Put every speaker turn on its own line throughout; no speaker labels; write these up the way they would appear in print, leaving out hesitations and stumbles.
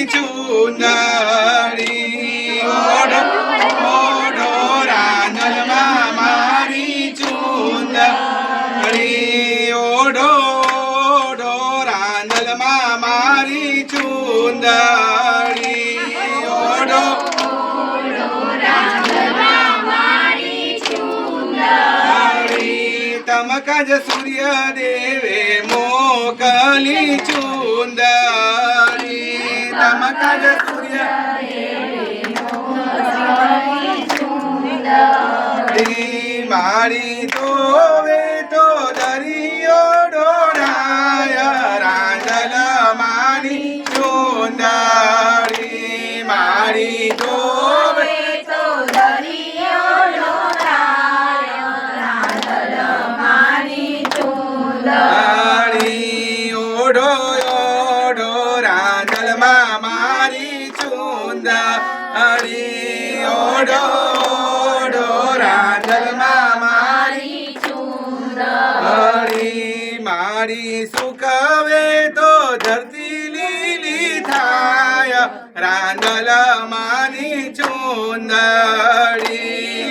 ચુંદડી ઓઢો ઓઢો રાંદલમાં મારી ચુંદડી ઓઢો ઓઢો રાંદલમાં મારી ચુંદડી ઓઢો તમકજ સૂર્ય દેવે મોકલી ચુંદડી તમકજ સૂર્ય મારી તોવે તો દરિયો ડોળાય રાંદલ માની ચુંદડી મારી તોવે તો દરિયો ડોળાય રાંદલ માની ચુંદડી ઓઢો ઓઢો રાંદલમાં મારી ચુંદડી ઓઢો ઓઢો રાંદલમાં મારી ચુંદડી મારી સુકવે તો ધરતી લીલી થાય રાંદલ માની ચુંદડી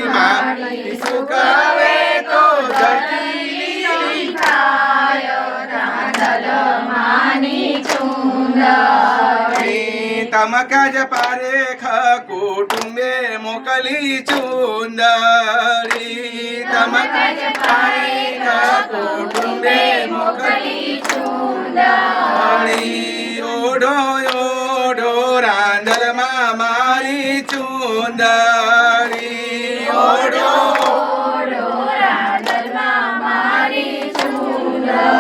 મારી સુકવે તો ધરતી લીલી થાય રાંદલ માની ચુંદડી તમકજ પારેખ કુટુંબે મોકલી ચુંદડી તમકજ પારેખ કુટુંબે મોકલી ચુંદડી ઓઢો ઓઢો રાંદલમાં મારી ચુંદડી ઓઢો ઓઢો રાંદલમાં મારી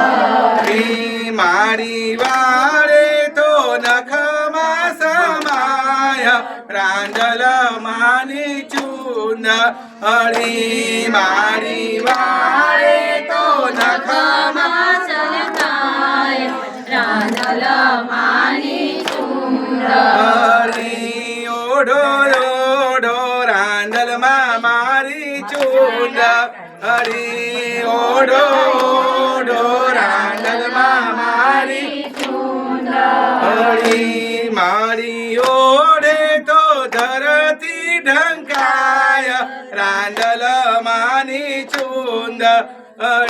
ચુંદડી મારી વાળે તો નખમાં સમાય રાંદલ માની ચુંદડી મારી વાળે તો નખમાં સમાય રાંદલ માની ચુંદડી ઓઢો ઓઢો રાંદલમાં મારી ચુંદડી ઓઢો ઓઢો રાંદલમાં મારી ચુંદડી મારી ઓઢે તો ધરતી ઢંકાય રાંદલ માની ચુંદડી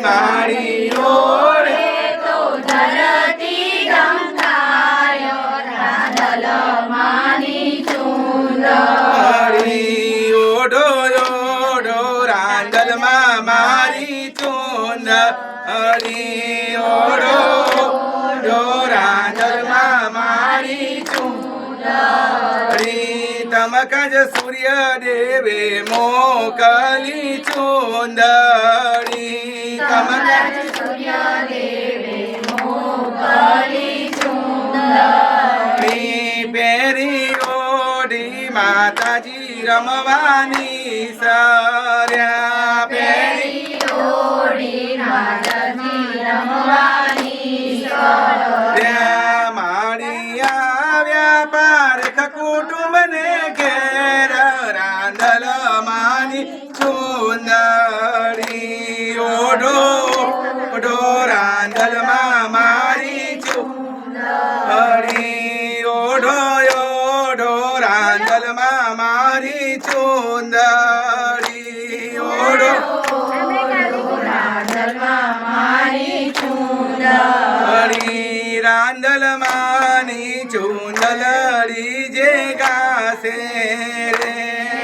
મારી ઓઢે તો ધરતી ઢંકાય રાંદલ માની ચુંદડી ઓઢો ઓઢો રાંદલમાં મારી ચુંદડી ઓઢો ઓઢો રાંદલમાં મારી ચુંદડી તમકજ સૂર્ય દેવે મોકલી ચુંદડી તમકજ સૂર્ય દેવે મોકલી ચુંદડી પેરી ઓઢી માતાજી રમવાની સર્યા પેરી ઓઢી માતાજી રમવાની સર્યા મારી આવ્યા પારખ કુટુંબને ઘેર રાંદલ માની ચુંદડી ઓઢો ઓઢો રાંદલમાં મારી ચુંદડી ઓઢો ઓઢો રાંદલમાં મારી ચુંદડી ઓઢો રાંદલમાં મારી ચુંદડી રાંદલ માની ચુંદડી જે ગાશે રે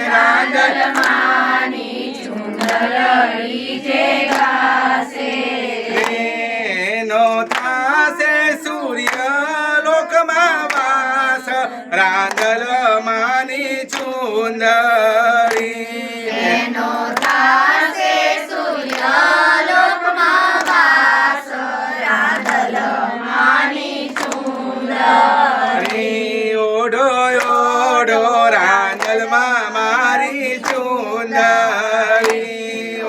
રાંદલ માની ચુંદડી જે ગાશે એનો થાશે સૂર્ય લોકમાં વાસ રાંદલ માની ચુંદડી એનો થાશે સૂર્ય લોકમાં વાસ રાંદલ માની ચુંદડી ઓઢો ઓઢો રાંદલમાં મારી ચુંદડી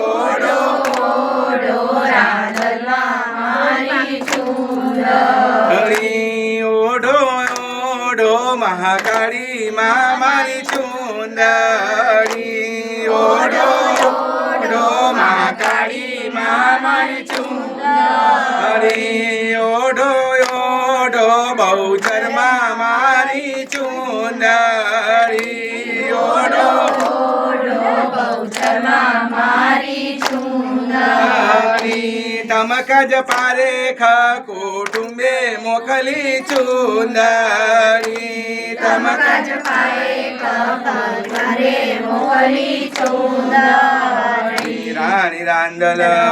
ઓઢો ઓઢો રાંદલમાં મારી ચુંદડી ઓઢો ઓઢો મહાકાળી માં મારી ચુંદડી ઓઢો ઓઢો મહાકાળી માં મારી ચુંદડી ઓઢો ઓઢો બહુચરમાં મારી ચુંદડી ઓઢો તમકજ પારેખ કુટુંબે મોકલી ચુંદડી તમકજ રાણી રાંદલ